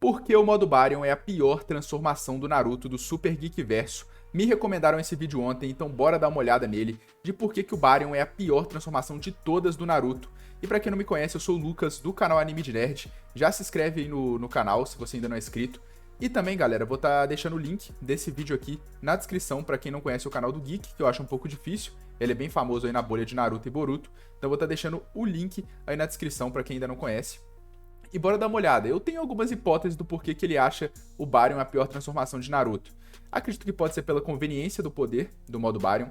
Por que o modo Baryon é a pior transformação do Naruto do Super Geek Verso? Me recomendaram esse vídeo ontem, então bora dar uma olhada nele, de por que o Baryon é a pior transformação de todas do Naruto. E pra quem não me conhece, eu sou o Lucas, do canal Anime de Nerd. Já se inscreve aí no canal, se você ainda não é inscrito. E também, galera, vou estar deixando o link desse vídeo aqui na descrição pra quem não conhece o canal do Geek, que eu acho um pouco difícil. Ele é bem famoso aí na bolha de Naruto e Boruto. Então eu vou estar deixando o link aí na descrição pra quem ainda não conhece. E bora dar uma olhada. Eu tenho algumas hipóteses do porquê que ele acha o Baryon a pior transformação de Naruto. Acredito que pode ser pela conveniência do poder do modo Baryon.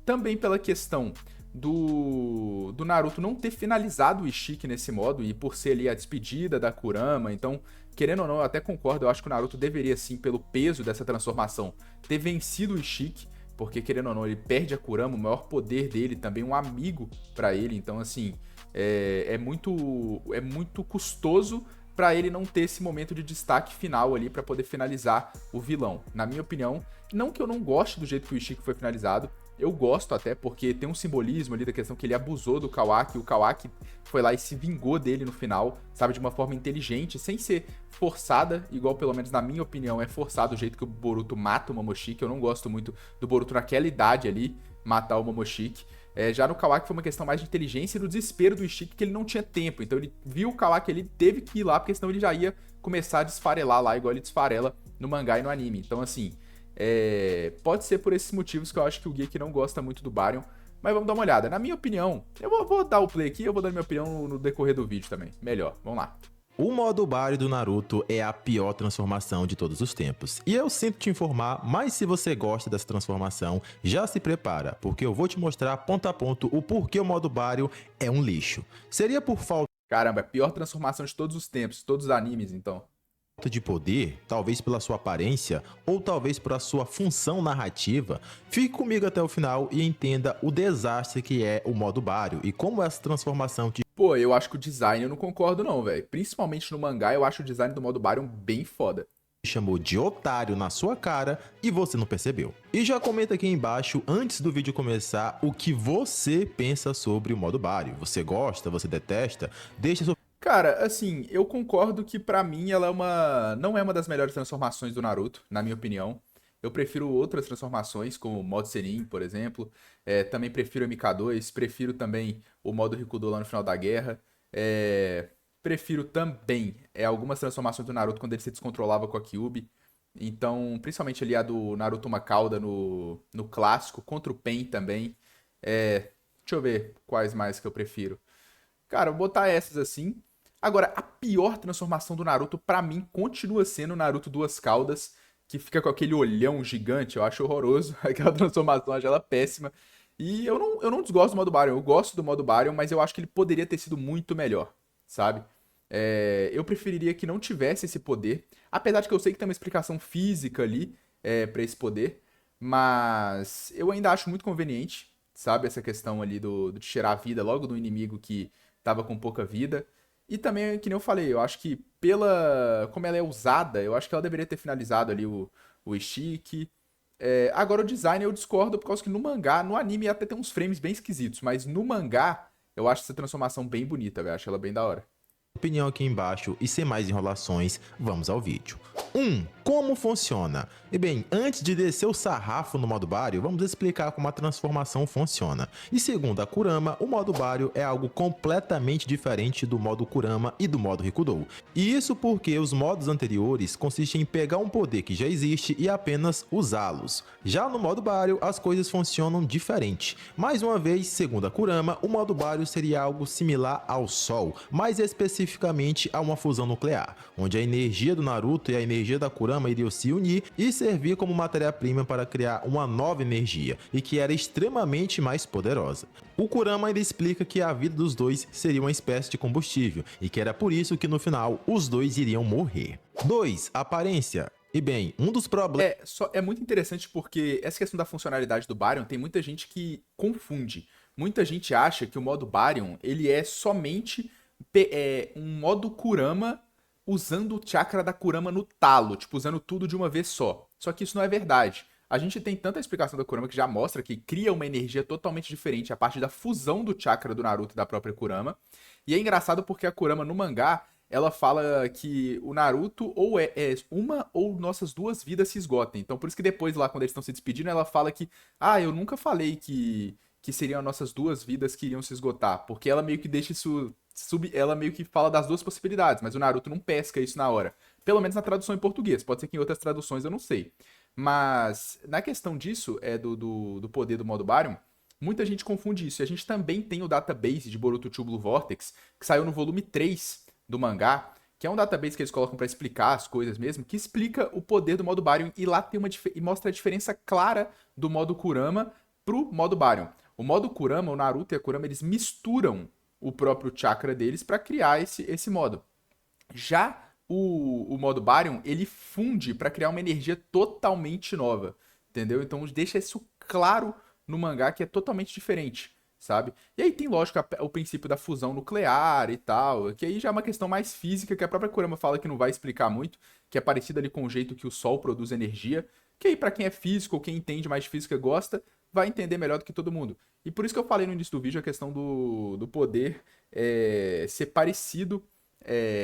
Também pela questão do Naruto não ter finalizado o Ishiki nesse modo. E por ser ali a despedida da Kurama. Então, querendo ou não, eu até concordo. Eu acho que o Naruto deveria sim, pelo peso dessa transformação, ter vencido o Ishiki. Porque, querendo ou não, ele perde a Kurama, o maior poder dele, também um amigo pra ele. Então, assim, é muito custoso pra ele não ter esse momento de destaque final ali pra poder finalizar o vilão. Na minha opinião, não que eu não goste do jeito que o Ishiki foi finalizado, eu gosto até porque tem um simbolismo ali da questão que ele abusou do Kawaki, o Kawaki foi lá e se vingou dele no final, sabe, de uma forma inteligente, sem ser forçada, igual pelo menos na minha opinião é forçado o jeito que o Boruto mata o Momoshiki. Eu não gosto muito do Boruto naquela idade ali matar o Momoshiki. Já no Kawaki foi uma questão mais de inteligência e do desespero do Ishiki, que ele não tinha tempo. Então ele viu o Kawaki, ele teve que ir lá, porque senão ele já ia começar a desfarelar lá, igual ele desfarela no mangá e no anime. Então, assim, pode ser por esses motivos que eu acho que o Geek não gosta muito do Baryon. Mas vamos dar uma olhada. Na minha opinião, eu vou dar o play aqui, eu vou dar minha opinião no decorrer do vídeo também. Melhor, vamos lá. O modo Baryon do Naruto é a pior transformação de todos os tempos. E eu sinto te informar, mas se você gosta dessa transformação, já se prepara, porque eu vou te mostrar ponto a ponto o porquê o modo Baryon é um lixo. Seria por falta Caramba, é a pior transformação de todos os tempos, todos os animes, então. de poder, talvez pela sua aparência, ou talvez por a sua função narrativa? Fique comigo até o final e entenda o desastre que é o modo Baryon e como essa transformação te Pô, eu acho que o design eu não concordo não, velho. Principalmente no mangá, eu acho o design do modo Baryon bem foda. chamou de otário na sua cara e você não percebeu. E já comenta aqui embaixo, antes do vídeo começar, o que você pensa sobre o modo Baryon. Você gosta? Você detesta? Deixa sua Cara, assim, eu concordo que pra mim ela não é uma das melhores transformações do Naruto, na minha opinião. Eu prefiro outras transformações, como o modo Senin, por exemplo. Também prefiro o MK2, prefiro também o modo Rikudo lá no final da guerra. Prefiro também algumas transformações do Naruto quando ele se descontrolava com a Kyuubi. Então, principalmente ali a do Naruto uma cauda no clássico, contra o Pain também. Deixa eu ver quais mais que eu prefiro. Cara, eu vou botar essas assim. Agora, a pior transformação do Naruto, pra mim, continua sendo o Naruto Duas Caudas, que fica com aquele olhão gigante. Eu acho horroroso. Aquela transformação, eu acho ela péssima. E eu não desgosto do modo Baryon. Eu gosto do modo Baryon, mas eu acho que ele poderia ter sido muito melhor, sabe? Eu preferiria que não tivesse esse poder. Apesar de que eu sei que tem uma explicação física ali pra esse poder. Mas eu ainda acho muito conveniente, sabe? Essa questão ali de tirar a vida logo do inimigo que tava com pouca vida. E também, que nem eu falei, eu acho que como ela é usada, eu acho que ela deveria ter finalizado ali o Ishiki. Agora o design eu discordo, por causa que no mangá, no anime até tem uns frames bem esquisitos, mas no mangá eu acho essa transformação bem bonita, velho. Acho ela bem da hora. opinião aqui embaixo e sem mais enrolações, vamos ao vídeo. 1. Como funciona? E bem, antes de descer o sarrafo no modo Baryon, vamos explicar como a transformação funciona. E segundo a Kurama, o modo Baryon é algo completamente diferente do modo Kurama e do modo Rikudo. E isso porque os modos anteriores consistem em pegar um poder que já existe e apenas usá-los. Já no modo Baryon, as coisas funcionam diferente. Mais uma vez, segundo a Kurama, o modo Baryon seria algo similar ao Sol, mais especificamente a uma fusão nuclear, onde a energia do Naruto e a energia da Kurama iriam se unir e servir como matéria-prima para criar uma nova energia, e que era extremamente mais poderosa. O Kurama ainda explica que a vida dos dois seria uma espécie de combustível, e que era por isso que no final os dois iriam morrer. 2. Aparência. E bem, um dos problemas É muito interessante porque essa questão da funcionalidade do Baryon tem muita gente que confunde. Muita gente acha que o modo Baryon ele é somente um modo Kurama usando o chakra da Kurama no talo, tipo, usando tudo de uma vez só. Só que isso não é verdade. A gente tem tanta explicação da Kurama que já mostra que cria uma energia totalmente diferente a partir da fusão do chakra do Naruto e da própria Kurama. E é engraçado porque a Kurama no mangá, ela fala que o Naruto ou é uma ou nossas duas vidas se esgotem. Então por isso que depois lá, quando eles estão se despedindo, ela fala que, eu nunca falei que seriam nossas duas vidas que iriam se esgotar. Porque ela meio que deixa isso, ela meio que fala das duas possibilidades, mas o Naruto não pesca isso na hora. Pelo menos na tradução em português, pode ser que em outras traduções eu não sei. Mas na questão disso, do poder do modo Baryon, muita gente confunde isso. E a gente também tem o database de Boruto Two Blue Vortex, que saiu no volume 3 do mangá, que é um database que eles colocam pra explicar as coisas mesmo, que explica o poder do modo Baryon e lá tem e mostra a diferença clara do modo Kurama pro modo Baryon. O modo Kurama, o Naruto e a Kurama, eles misturam o próprio chakra deles pra criar esse modo. Já o modo Baryon, ele funde pra criar uma energia totalmente nova, entendeu? Então deixa isso claro no mangá que é totalmente diferente, sabe? E aí tem, lógico, o princípio da fusão nuclear e tal, que aí já é uma questão mais física, que a própria Kurama fala que não vai explicar muito, que é parecido ali com o jeito que o Sol produz energia, que aí pra quem é físico ou quem entende mais de física gosta, vai entender melhor do que todo mundo. E por isso que eu falei no início do vídeo a questão do poder ser parecido,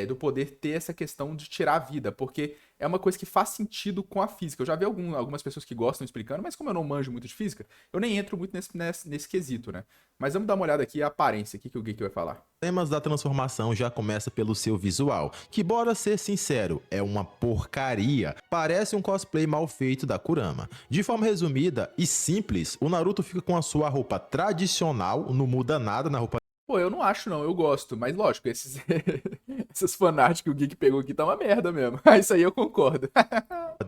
do poder ter essa questão de tirar a vida, porque é uma coisa que faz sentido com a física. Eu já vi algumas pessoas que gostam explicando, mas como eu não manjo muito de física, eu nem entro muito nesse quesito, né? Mas vamos dar uma olhada aqui a aparência, o que o Geek vai falar. Temas da transformação já começa pelo seu visual, que, bora ser sincero, é uma porcaria. Parece um cosplay mal feito da Kurama. De forma resumida e simples, o Naruto fica com a sua roupa tradicional, não muda nada na roupa Pô, eu não acho não, eu gosto, mas lógico, essas fanarts que o Geek pegou aqui tá uma merda mesmo. Isso aí eu concordo.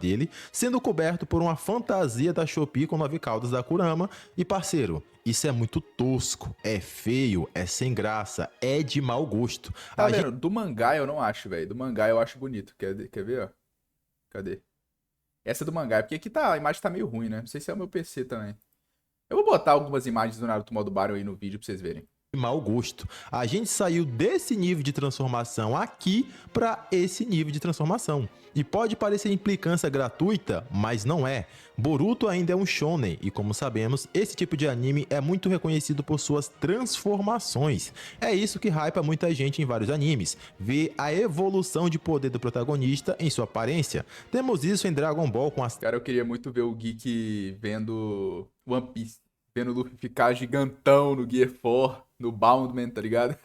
dele, sendo coberto por uma fantasia da Shopee com 9 caudas da Kurama. E parceiro, isso é muito tosco, é feio, é sem graça, é de mau gosto. Tá vendo? Do mangá eu não acho, velho. Do mangá eu acho bonito. Quer ver, ó? Cadê? Essa é do mangá, porque aqui a imagem tá meio ruim, né? Não sei se é o meu PC também. Eu vou botar algumas imagens do Naruto modo Baryon aí no vídeo pra vocês verem. Mau gosto. A gente saiu desse nível de transformação aqui para esse nível de transformação. E pode parecer implicância gratuita, mas não é. Boruto ainda é um shonen e, como sabemos, esse tipo de anime é muito reconhecido por suas transformações. É isso que hypa muita gente em vários animes, ver a evolução de poder do protagonista em sua aparência. Temos isso em Dragon Ball com as... Cara, eu queria muito ver o Geek vendo One Piece. Vendo o Luffy ficar gigantão no Gear 4, no Boundman, tá ligado?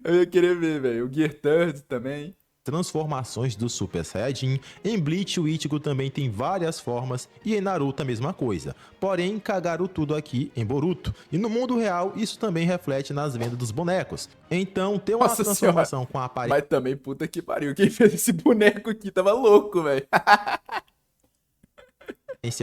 Eu ia querer ver, velho. O Gear Third também. Transformações do Super Saiyajin. Em Bleach, o Ichigo também tem várias formas e em Naruto a mesma coisa. Porém, cagaram tudo aqui em Boruto. E no mundo real, isso também reflete nas vendas dos bonecos. Então, ter uma transformação com a aparência... Mas também, puta que pariu. Quem fez esse boneco aqui tava louco, velho.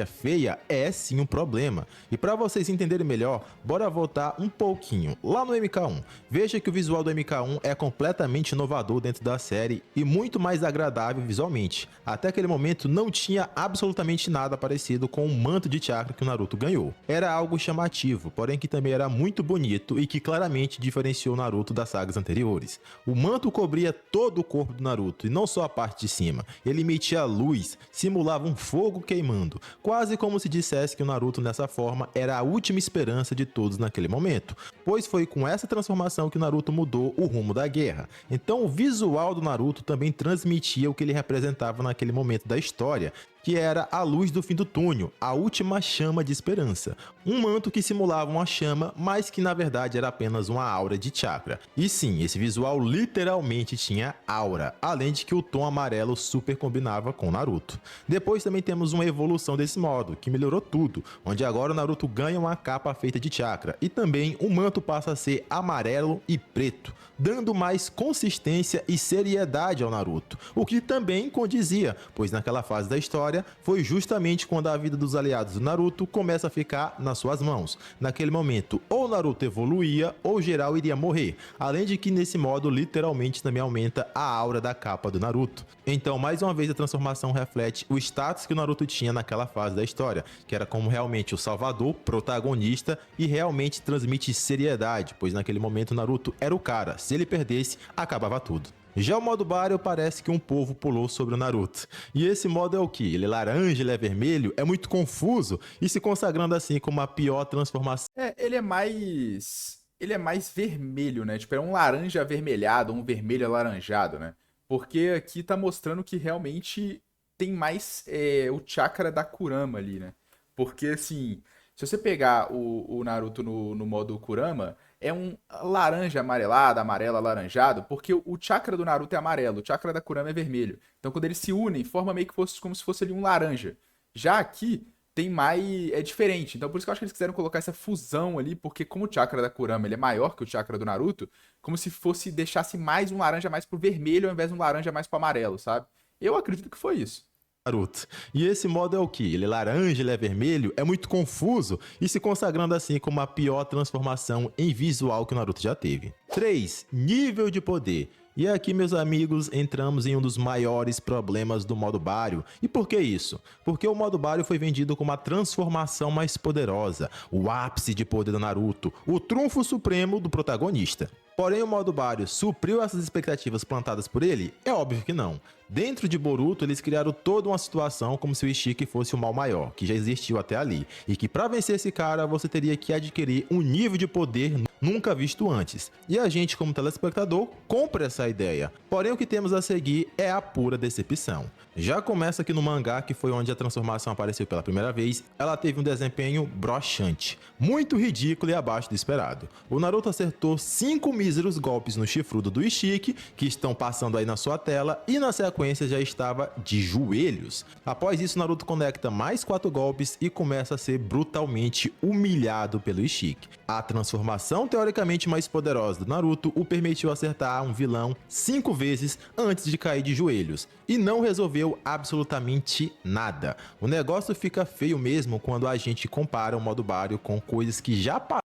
feia é sim um problema. E para vocês entenderem melhor, bora voltar um pouquinho lá no MK1. Veja que o visual do MK1 é completamente inovador dentro da série e muito mais agradável visualmente. Até aquele momento não tinha absolutamente nada parecido com o manto de chakra que o Naruto ganhou. Era algo chamativo, porém que também era muito bonito e que claramente diferenciou o Naruto das sagas anteriores. O manto cobria todo o corpo do Naruto e não só a parte de cima. Ele emitia luz, simulava um fogo queimando. Quase como se dissesse que o Naruto nessa forma era a última esperança de todos naquele momento, pois foi com essa transformação que o Naruto mudou o rumo da guerra. Então o visual do Naruto também transmitia o que ele representava naquele momento da história, que era a luz do fim do túnel, a última chama de esperança. Um manto que simulava uma chama, mas que na verdade era apenas uma aura de chakra. E sim, esse visual literalmente tinha aura, além de que o tom amarelo super combinava com Naruto. Depois também temos uma evolução desse modo, que melhorou tudo, onde agora o Naruto ganha uma capa feita de chakra, e também o manto passa a ser amarelo e preto, dando mais consistência e seriedade ao Naruto, o que também condizia, pois naquela fase da história foi justamente quando a vida dos aliados do Naruto começa a ficar nas suas mãos. Naquele momento, ou o Naruto evoluía, ou geral iria morrer, além de que nesse modo literalmente também aumenta a aura da capa do Naruto. Então, mais uma vez, a transformação reflete o status que o Naruto tinha naquela fase da história, que era como realmente o salvador, protagonista, e realmente transmite seriedade, pois naquele momento o Naruto era o cara, se ele perdesse, acabava tudo. Já o modo Baryon parece que um povo pulou sobre o Naruto. E esse modo é o que? Ele é laranja, ele é vermelho? É muito confuso e se consagrando assim como a pior transformação. Ele é mais ele é mais vermelho, né? Tipo, é um laranja avermelhado, um vermelho alaranjado, né? Porque aqui tá mostrando que realmente tem mais o chakra da Kurama ali, né? Porque, assim, se você pegar o Naruto no modo Kurama, é um laranja amarelado, amarelo alaranjado, porque o chakra do Naruto é amarelo, o chakra da Kurama é vermelho. Então, quando eles se unem, forma meio que fosse como se fosse ali um laranja. Já aqui, tem mais. É diferente. Então por isso que eu acho que eles quiseram colocar essa fusão ali, porque como o chakra da Kurama ele é maior que o chakra do Naruto, como se fosse deixasse mais um laranja mais pro vermelho ao invés de um laranja mais pro amarelo, sabe? Eu acredito que foi isso. Naruto. E esse modo é o que? Ele é laranja, ele é vermelho, é muito confuso e se consagrando assim como a pior transformação em visual que o Naruto já teve. 3. Nível de poder. E aqui, meus amigos, entramos em um dos maiores problemas do modo Baryo. E por que isso? Porque o modo Baryo foi vendido como a transformação mais poderosa, o ápice de poder do Naruto, o trunfo supremo do protagonista. Porém, o modo Baryo supriu essas expectativas plantadas por ele? É óbvio que não. Dentro de Boruto, eles criaram toda uma situação como se o Ishiki fosse o mal maior, que já existiu até ali, e que para vencer esse cara, você teria que adquirir um nível de poder nunca visto antes. E a gente, como telespectador, compra essa ideia. Porém, o que temos a seguir é a pura decepção. Já começa aqui no mangá, que foi onde a transformação apareceu pela primeira vez, ela teve um desempenho broxante, muito ridículo e abaixo do esperado. O Naruto acertou 5 míseros golpes no chifrudo do Ishiki, que estão passando aí na sua tela, e na sequência já estava de joelhos. Após isso, Naruto conecta mais 4 golpes e começa a ser brutalmente humilhado pelo Ishiki. A transformação teoricamente mais poderosa do Naruto o permitiu acertar um vilão 5 vezes antes de cair de joelhos, e não resolveu absolutamente nada. O negócio fica feio mesmo quando a gente compara o modo Baryo com coisas que já passaram.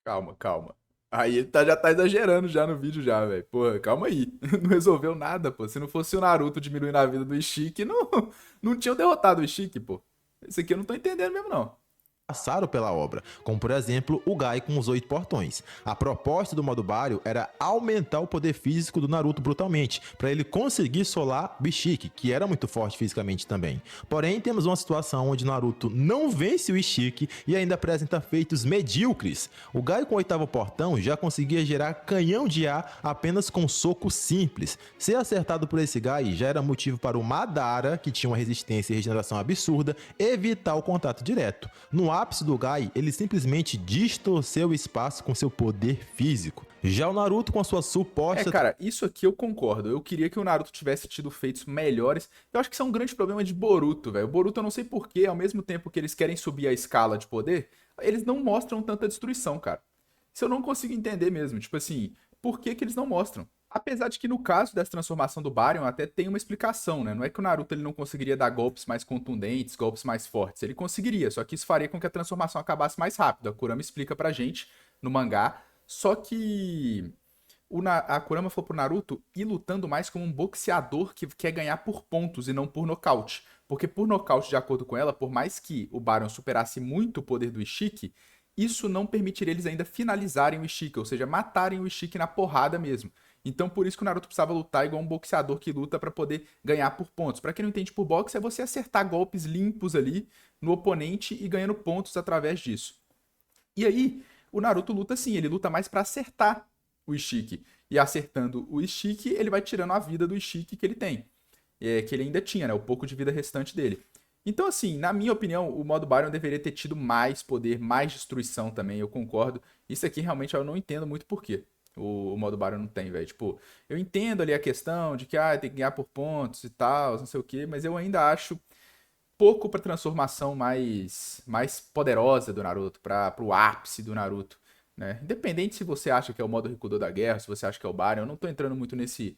Calma, calma. Aí ele já tá exagerando já no vídeo já, velho. Pô, calma aí. Não resolveu nada, pô. Se não fosse o Naruto diminuindo a vida do Ishiki, não tinham derrotado o Ishiki, pô. Esse aqui eu não tô entendendo mesmo, não. Passaram pela obra, como por exemplo o Gai com os 8 portões. A proposta do modo Baryo era aumentar o poder físico do Naruto brutalmente, para ele conseguir solar o Ishiki, que era muito forte fisicamente também. Porém, temos uma situação onde Naruto não vence o Ishiki e ainda apresenta feitos medíocres. O Gai com o 8º portão já conseguia gerar canhão de ar apenas com um soco simples. Ser acertado por esse Gai já era motivo para o Madara, que tinha uma resistência e regeneração absurda, evitar o contato direto. No ápice do Gai, ele simplesmente distorceu o espaço com seu poder físico. Já o Naruto com a sua suposta... Cara, isso aqui eu concordo. Eu queria que o Naruto tivesse tido feitos melhores. Eu acho que isso é um grande problema de Boruto, velho. O Boruto eu não sei porquê, ao mesmo tempo que eles querem subir a escala de poder, eles não mostram tanta destruição, cara. Isso eu não consigo entender mesmo. Tipo assim, por que que eles não mostram? Apesar de que no caso dessa transformação do Baryon até tem uma explicação, né? Não é que o Naruto ele não conseguiria dar golpes mais contundentes, golpes mais fortes. Ele conseguiria, só que isso faria com que a transformação acabasse mais rápido. A Kurama explica pra gente no mangá. Só que a Kurama falou pro Naruto ir lutando mais como um boxeador que quer ganhar por pontos e não por nocaute. Porque por nocaute, de acordo com ela, por mais que o Baryon superasse muito o poder do Ishiki, isso não permitiria eles ainda finalizarem o Ishiki, ou seja, matarem o Ishiki na porrada mesmo. Então por isso que o Naruto precisava lutar igual um boxeador que luta pra poder ganhar por pontos. Pra quem não entende por boxe, é você acertar golpes limpos ali no oponente e ganhando pontos através disso. E aí, o Naruto luta assim, ele luta mais pra acertar o Ishiki. E acertando o Ishiki, ele vai tirando a vida do Ishiki que ele tem. Que ele ainda tinha, né? O pouco de vida restante dele. Então, assim, na minha opinião, o modo Baryon deveria ter tido mais poder, mais destruição também, eu concordo. Isso aqui realmente eu não entendo muito por quê. O modo Baryon não tem, velho. Tipo, eu entendo ali a questão de que tem que ganhar por pontos e tal, não sei o quê, mas eu ainda acho pouco pra transformação mais poderosa do Naruto, pro ápice do Naruto, né? Independente se você acha que é o modo Rikudo da guerra, se você acha que é o Baryon, eu não tô entrando muito nesse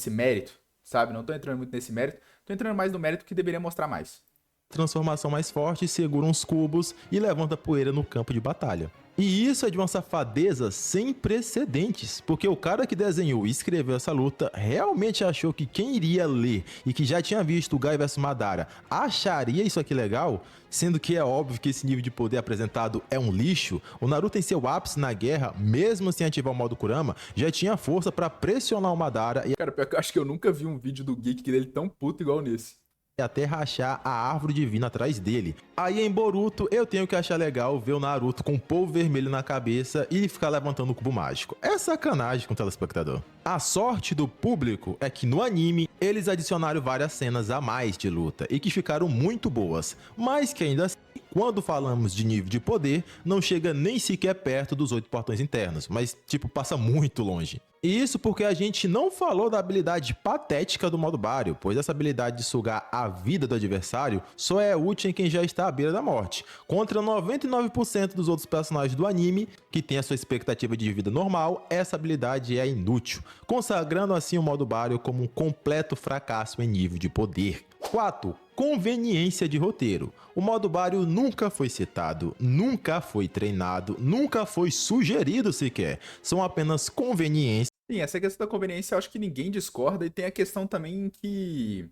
mérito, sabe? Não tô entrando muito nesse mérito, tô entrando mais no mérito que deveria mostrar mais. Transformação mais forte, segura uns cubos e levanta poeira no campo de batalha. E isso é de uma safadeza sem precedentes, porque o cara que desenhou e escreveu essa luta realmente achou que quem iria ler e que já tinha visto o Gai vs Madara acharia isso aqui legal, sendo que é óbvio que esse nível de poder apresentado é um lixo. O Naruto em seu ápice na guerra, mesmo sem ativar o modo Kurama, já tinha força pra pressionar o Madara e... Cara, pior que eu acho que eu nunca vi um vídeo do Geek dele tão puto igual nesse. até rachar a árvore divina atrás dele. Aí em Boruto, eu tenho que achar legal ver o Naruto com um polvo vermelho na cabeça e ficar levantando o cubo mágico. É sacanagem com o telespectador. A sorte do público é que no anime eles adicionaram várias cenas a mais de luta e que ficaram muito boas, mas que ainda assim, quando falamos de nível de poder, não chega nem sequer perto dos 8 portões internos, mas tipo passa muito longe. E isso porque a gente não falou da habilidade patética do modo Baryo, pois essa habilidade de sugar a vida do adversário só é útil em quem já está à beira da morte, contra 99% dos outros personagens do anime que tem a sua expectativa de vida normal, essa habilidade é inútil, consagrando assim o modo Baryo como um completo fracasso em nível de poder. 4. Conveniência de roteiro. O modo Baryo nunca foi citado, nunca foi treinado, nunca foi sugerido sequer. São apenas conveniências. Sim, essa questão da conveniência eu acho que ninguém discorda, e tem a questão também que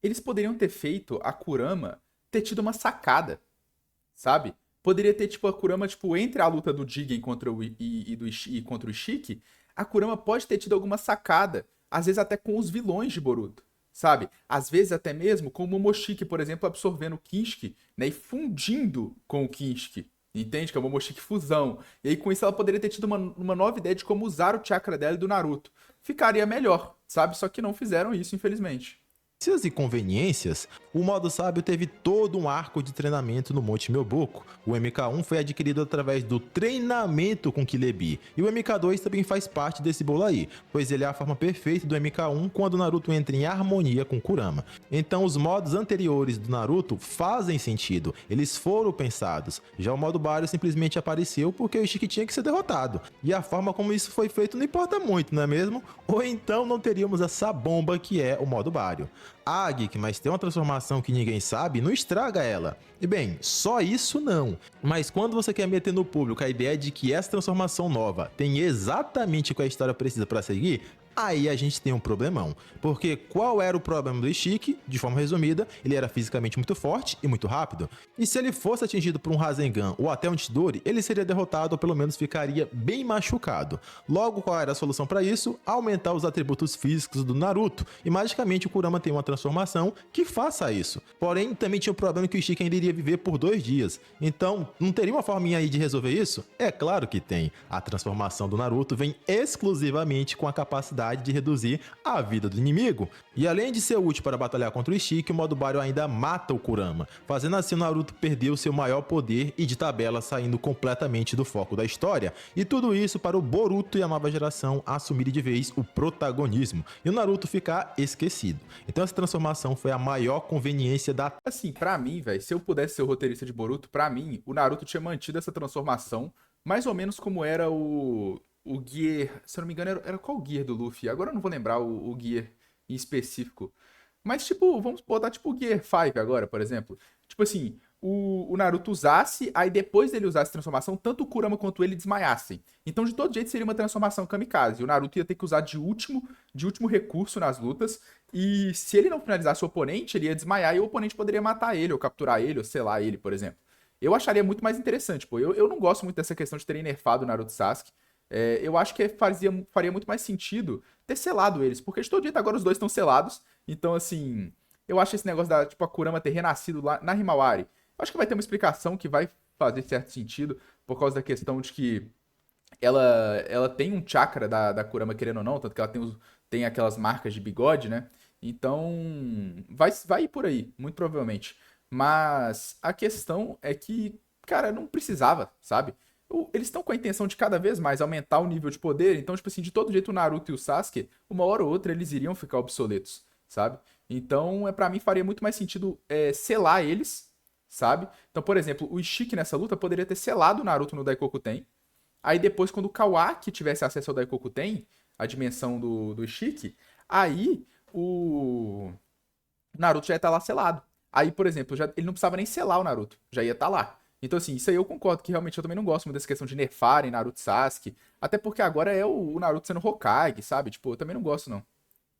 eles poderiam ter feito a Kurama ter tido uma sacada, sabe? Poderia ter, tipo, a Kurama, tipo, entre a luta do Jigen contra e contra o Ishiki, a Kurama pode ter tido alguma sacada, às vezes até com os vilões de Boruto, sabe? Às vezes até mesmo com o Momoshiki, por exemplo, absorvendo o Kinshiki, né, e fundindo com o Kinshiki, entende? Que é o Momoshiki fusão. E aí com isso ela poderia ter tido uma nova ideia de como usar o chakra dela e do Naruto. Ficaria melhor, sabe? Só que não fizeram isso, infelizmente. E conveniências, o modo sábio teve todo um arco de treinamento no Monte Myoboku. O MK1 foi adquirido através do treinamento com Kilebi, e o MK2 também faz parte desse bolo aí, pois ele é a forma perfeita do MK1 quando o Naruto entra em harmonia com Kurama. Então os modos anteriores do Naruto fazem sentido, eles foram pensados. Já o modo Baryo simplesmente apareceu porque o Ishiki tinha que ser derrotado, e a forma como isso foi feito não importa muito, não é mesmo? Ou então não teríamos essa bomba que é o modo Baryo. Ah, Geek, mas tem uma transformação que ninguém sabe, não estraga ela. E bem, só isso não. Mas quando você quer meter no público a ideia de que essa transformação nova tem exatamente o que a história precisa para seguir, aí a gente tem um problemão. Porque qual era o problema do Ishiki? De forma resumida, ele era fisicamente muito forte e muito rápido. E se ele fosse atingido por um Rasengan ou até um Chidori, ele seria derrotado ou pelo menos ficaria bem machucado. Logo, qual era a solução para isso? Aumentar os atributos físicos do Naruto. E magicamente o Kurama tem uma transformação que faça isso. Porém, também tinha o problema que o Ishiki ainda iria viver por 2 dias. Então, não teria uma forminha aí de resolver isso? É claro que tem. A transformação do Naruto vem exclusivamente com a capacidade de reduzir a vida do inimigo. E além de ser útil para batalhar contra o Ishiki, o modo Baryo ainda mata o Kurama, fazendo assim o Naruto perder o seu maior poder e de tabela saindo completamente do foco da história. E tudo isso para o Boruto e a nova geração assumirem de vez o protagonismo e o Naruto ficar esquecido. Então essa transformação foi a maior conveniência da... Assim, pra mim, velho, se eu pudesse ser o roteirista de Boruto, pra mim, o Naruto tinha mantido essa transformação mais ou menos como era o Gear, se eu não me engano, era qual o Gear do Luffy? Agora eu não vou lembrar o Gear em específico. Mas, tipo, vamos botar, tipo, o Gear 5 agora, por exemplo. Tipo assim, o Naruto usasse, aí depois dele usar essa transformação, tanto o Kurama quanto ele desmaiassem. Então, de todo jeito, seria uma transformação kamikaze. O Naruto ia ter que usar de último recurso nas lutas. E se ele não finalizasse o oponente, ele ia desmaiar e o oponente poderia matar ele, ou capturar ele, ou selar ele, por exemplo. Eu acharia muito mais interessante, pô. Eu não gosto muito dessa questão de terem nerfado o Naruto e Sasuke. Eu acho que faria muito mais sentido ter selado eles, porque de todo jeito agora os dois estão selados. Então, assim, eu acho esse negócio da, tipo, a Kurama ter renascido lá na Himawari. Eu acho que vai ter uma explicação que vai fazer certo sentido, por causa da questão de que ela tem um chakra da Kurama, querendo ou não, tanto que ela tem aquelas marcas de bigode, né? Então, vai ir por aí, muito provavelmente. Mas a questão é que, cara, não precisava, sabe? Eles estão com a intenção de cada vez mais aumentar o nível de poder, então, tipo assim, de todo jeito o Naruto e o Sasuke, uma hora ou outra eles iriam ficar obsoletos, sabe? Então, para mim faria muito mais sentido selar eles, sabe? Então, por exemplo, o Ishiki nessa luta poderia ter selado o Naruto no Daikokuten, aí depois quando o Kawaki tivesse acesso ao Daikokuten, a dimensão do Ishiki, aí o Naruto já ia estar lá selado. Aí, por exemplo, ele não precisava nem selar o Naruto, já ia estar lá. Então, assim, isso aí eu concordo que realmente eu também não gosto muito dessa questão de nerfarem Naruto e Sasuke. Até porque agora é o Naruto sendo Hokage, sabe? Tipo, eu também não gosto, não.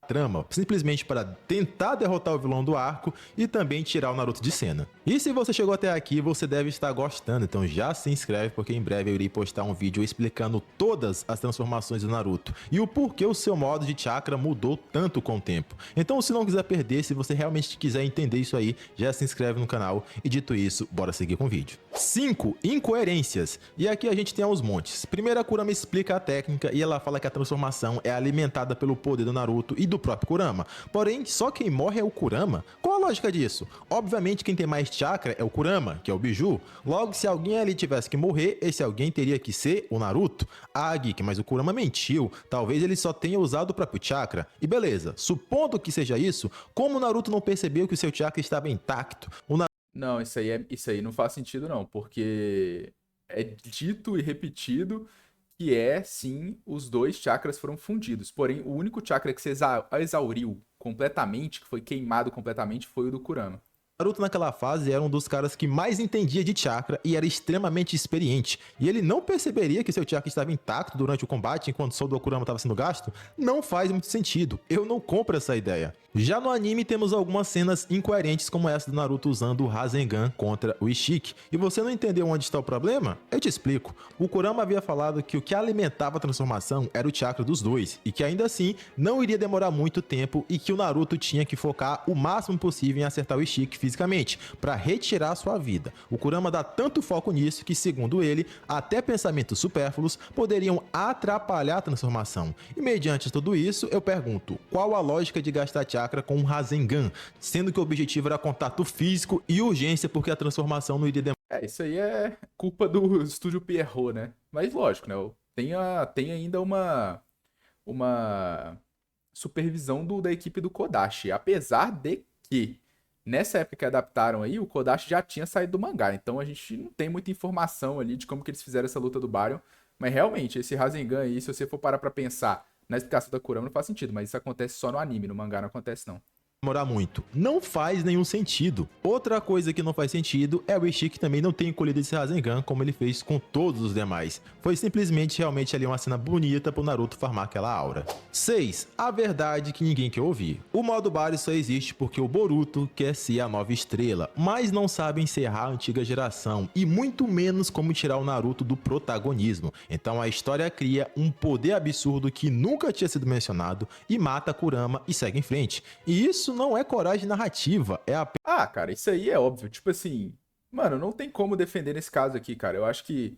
trama, simplesmente para tentar derrotar o vilão do arco e também tirar o Naruto de cena. E se você chegou até aqui, você deve estar gostando, então já se inscreve porque em breve eu irei postar um vídeo explicando todas as transformações do Naruto e o porquê o seu modo de chakra mudou tanto com o tempo. Então se não quiser perder, se você realmente quiser entender isso aí, já se inscreve no canal e dito isso, bora seguir com o vídeo. 5 incoerências. E aqui a gente tem aos montes. Primeiro a Kurama explica a técnica e ela fala que a transformação é alimentada pelo poder do Naruto e do próprio Kurama. Porém, só quem morre é o Kurama? Qual a lógica disso? Obviamente quem tem mais chakra é o Kurama, que é o Biju. Logo, se alguém ali tivesse que morrer, esse alguém teria que ser o Naruto. Ah, Geek, mas o Kurama mentiu. Talvez ele só tenha usado o próprio chakra. E beleza, supondo que seja isso, como o Naruto não percebeu que o seu chakra estava intacto? Não, isso aí não faz sentido não, porque é dito e repetido que sim, os dois chakras foram fundidos. Porém, o único chakra que se exauriu completamente, que foi queimado completamente, foi o do Kurama. Naruto naquela fase era um dos caras que mais entendia de chakra e era extremamente experiente, e ele não perceberia que seu chakra estava intacto durante o combate enquanto o Sol do Kurama estava sendo gasto? Não faz muito sentido, eu não compro essa ideia. Já no anime temos algumas cenas incoerentes como essa do Naruto usando o Rasengan contra o Ishiki. E você não entendeu onde está o problema? Eu te explico. O Kurama havia falado que o que alimentava a transformação era o chakra dos dois, e que ainda assim não iria demorar muito tempo e que o Naruto tinha que focar o máximo possível em acertar o Ishiki fisicamente, para retirar sua vida. O Kurama dá tanto foco nisso que, segundo ele, até pensamentos supérfluos poderiam atrapalhar a transformação. E mediante tudo isso, eu pergunto, qual a lógica de gastar chakra com um Rasengan, sendo que o objetivo era contato físico e urgência porque a transformação não iria demorar? Isso aí é culpa do estúdio Pierrot, né? Mas lógico, né? Tem ainda uma supervisão da equipe do Kodashi, apesar de que nessa época que adaptaram aí, o Kodashi já tinha saído do mangá, então a gente não tem muita informação ali de como que eles fizeram essa luta do Baryon, mas realmente, esse Rasengan aí, se você for parar pra pensar na explicação da Kurama, não faz sentido, mas isso acontece só no anime, no mangá não acontece não. Demorar muito. Não faz nenhum sentido. Outra coisa que não faz sentido é o Ishiki também não ter encolhido esse Rasengan como ele fez com todos os demais. Foi simplesmente realmente ali uma cena bonita pro Naruto farmar aquela aura. 6. A verdade que ninguém quer ouvir. O modo Baryon só existe porque o Boruto quer ser a nova estrela, mas não sabe encerrar a antiga geração e muito menos como tirar o Naruto do protagonismo. Então a história cria um poder absurdo que nunca tinha sido mencionado e mata Kurama e segue em frente. E isso não é coragem narrativa, é apenas... Ah, cara, isso aí é óbvio. Tipo assim, mano, não tem como defender nesse caso aqui, cara. Eu acho que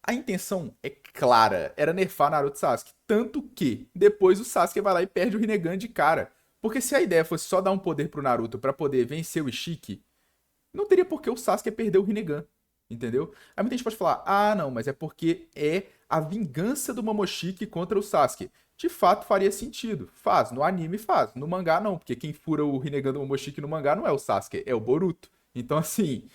a intenção é clara, era nerfar Naruto e Sasuke. Tanto que depois o Sasuke vai lá e perde o Rinnegan de cara. Porque se a ideia fosse só dar um poder pro Naruto pra poder vencer o Ishiki, não teria por que o Sasuke perder o Rinnegan, entendeu? Aí muita gente pode falar, ah, não, mas é porque é a vingança do Momoshiki contra o Sasuke. De fato faria sentido. Faz, no anime faz, no mangá não, porque quem fura o Rinnegan do Momoshiki no mangá não é o Sasuke, é o Boruto. Então assim,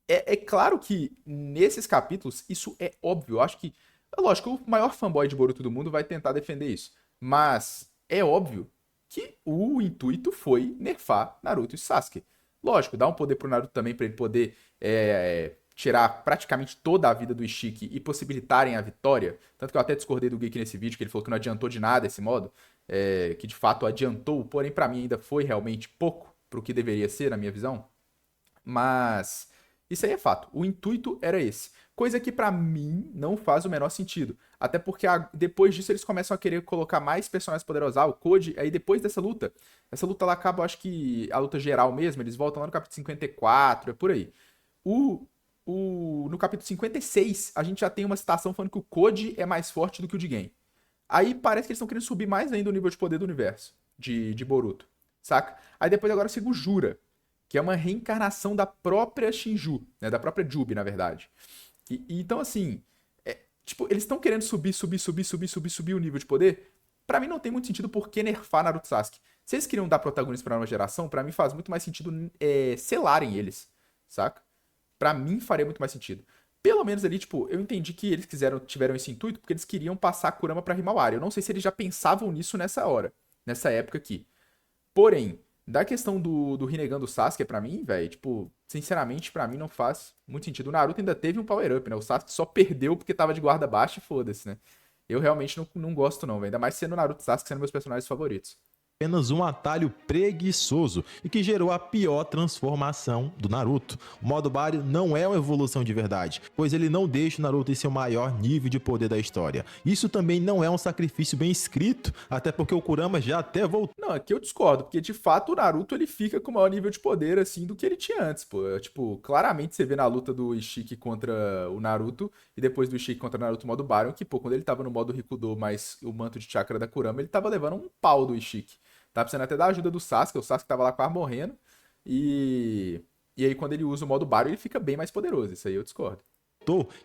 é claro que nesses capítulos isso é óbvio. Eu acho que, é lógico, o maior fanboy de Boruto do mundo vai tentar defender isso. Mas é óbvio que o intuito foi nerfar Naruto e Sasuke. Lógico, dá um poder pro Naruto também pra ele poder tirar praticamente toda a vida do Ishiki e possibilitarem a vitória. Tanto que eu até discordei do Geek nesse vídeo, que ele falou que não adiantou de nada esse modo, que de fato adiantou, porém pra mim ainda foi realmente pouco pro que deveria ser, na minha visão. Mas isso aí é fato. O intuito era esse. Coisa que pra mim não faz o menor sentido. Até porque depois disso eles começam a querer colocar mais personagens poderosos. Ah, o Code, aí depois dessa luta, essa luta ela acaba, acho que a luta geral mesmo, eles voltam lá no capítulo 54, é por aí. No capítulo 56, a gente já tem uma citação falando que o Code é mais forte do que o Jigen. Aí parece que eles estão querendo subir mais ainda o nível de poder do universo, de Boruto, saca? Aí depois agora chega o Jura, que é uma reencarnação da própria Shinju, né? Da própria Jubi, na verdade. Então, assim, tipo, eles estão querendo subir o nível de poder. Pra mim não tem muito sentido por que nerfar Naruto e Sasuke. Se eles queriam dar protagonismo pra nova geração, pra mim faz muito mais sentido selarem eles, saca? Pra mim faria muito mais sentido. Pelo menos ali, tipo, eu entendi que eles tiveram esse intuito porque eles queriam passar a Kurama pra Himawari. Eu não sei se eles já pensavam nisso nessa hora, nessa época aqui. Porém, da questão do Rinnegan do Sasuke, pra mim, velho, tipo, sinceramente, pra mim não faz muito sentido. O Naruto ainda teve um power-up, né? O Sasuke só perdeu porque tava de guarda baixa e foda-se, né? eu realmente não gosto não, velho. Ainda mais sendo Naruto e Sasuke sendo meus personagens favoritos. Apenas um atalho preguiçoso e que gerou a pior transformação do Naruto. O modo Baryon não é uma evolução de verdade, pois ele não deixa o Naruto em seu maior nível de poder da história. Isso também não é um sacrifício bem escrito, até porque o Kurama já até voltou. Não, aqui eu discordo, porque de fato o Naruto ele fica com o maior nível de poder assim do que ele tinha antes, pô. Tipo, claramente você vê na luta do Ishiki contra o Naruto e depois do Ishiki contra o Naruto modo Baryon que, pô, quando ele tava no modo Rikudo mais o manto de chakra da Kurama, ele tava levando um pau do Ishiki. Tá precisando até da ajuda do Sasuke, o Sasuke tava lá quase morrendo. E aí, quando ele usa o modo Baryon, ele fica bem mais poderoso. Isso aí eu discordo.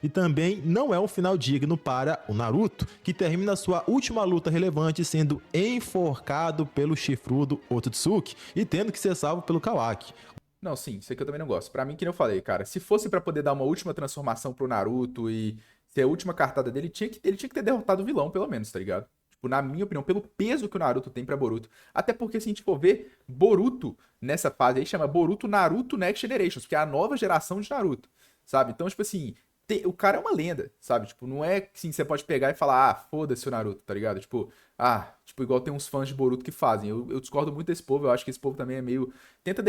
E também não é um final digno para o Naruto, que termina sua última luta relevante sendo enforcado pelo chifrudo Otsutsuki e tendo que ser salvo pelo Kawaki. Não, sim, isso aqui eu também não gosto. Pra mim, que nem eu falei, cara, se fosse pra poder dar uma última transformação pro Naruto e ser a última cartada dele, ele tinha que ter derrotado o vilão, pelo menos, tá ligado? Tipo, na minha opinião, pelo peso que o Naruto tem pra Boruto. Até porque, se a gente for ver, Boruto, nessa fase aí, chama Boruto Naruto Next Generations, que é a nova geração de Naruto, sabe? Então, tipo assim, o cara é uma lenda, sabe? Tipo, não é assim, você pode pegar e falar, ah, foda-se o Naruto, tá ligado? Tipo, igual tem uns fãs de Boruto que fazem. Eu discordo muito desse povo, eu acho que esse povo também é meio.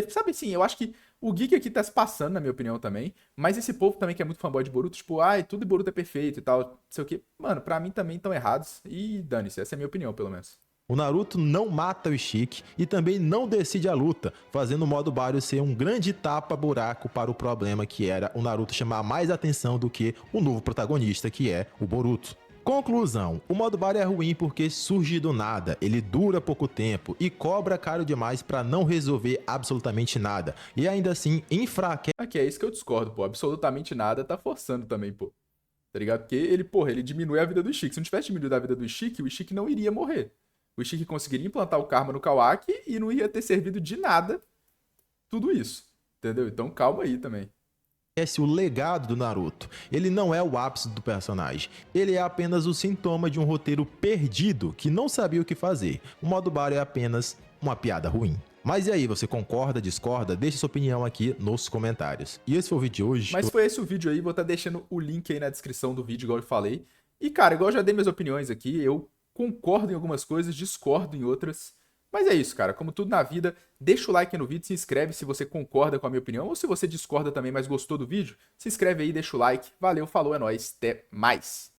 Sabe assim, eu acho que o Geek aqui tá se passando, na minha opinião, também. Mas esse povo também que é muito fanboy de Boruto, tipo, ah, tudo de Boruto é perfeito e tal, não sei o quê. Mano, pra mim também estão errados. E dane-se, essa é a minha opinião, pelo menos. O Naruto não mata o Ishiki e também não decide a luta, fazendo o modo Baryon ser um grande tapa-buraco para o problema que era o Naruto chamar mais atenção do que o novo protagonista, que é o Boruto. Conclusão, o modo Baryon é ruim porque surge do nada, ele dura pouco tempo e cobra caro demais para não resolver absolutamente nada, e ainda assim enfraquece. Aqui, é isso que eu discordo, pô. Absolutamente nada tá forçando também, pô. Tá ligado? Porque ele, porra, ele diminui a vida do Ishiki. Se não tivesse diminuído a vida do Ishiki, o Ishiki não iria morrer. O Ishiki conseguiria implantar o karma no Kawaki e não ia ter servido de nada tudo isso. Entendeu? Então calma aí também. O legado do Naruto. Ele não é o ápice do personagem. Ele é apenas o sintoma de um roteiro perdido que não sabia o que fazer. O modo Baryon é apenas uma piada ruim. Mas e aí, você concorda, discorda? Deixe sua opinião aqui nos comentários. E esse foi o vídeo de hoje. Mas foi esse o vídeo aí, vou estar deixando o link aí na descrição do vídeo, igual eu falei. E cara, igual eu já dei minhas opiniões aqui, eu concordo em algumas coisas, discordo em outras. Mas é isso, cara. Como tudo na vida, deixa o like no vídeo, se inscreve se você concorda com a minha opinião. Ou se você discorda também, mas gostou do vídeo, se inscreve aí, deixa o like. Valeu, falou, é nóis. Até mais.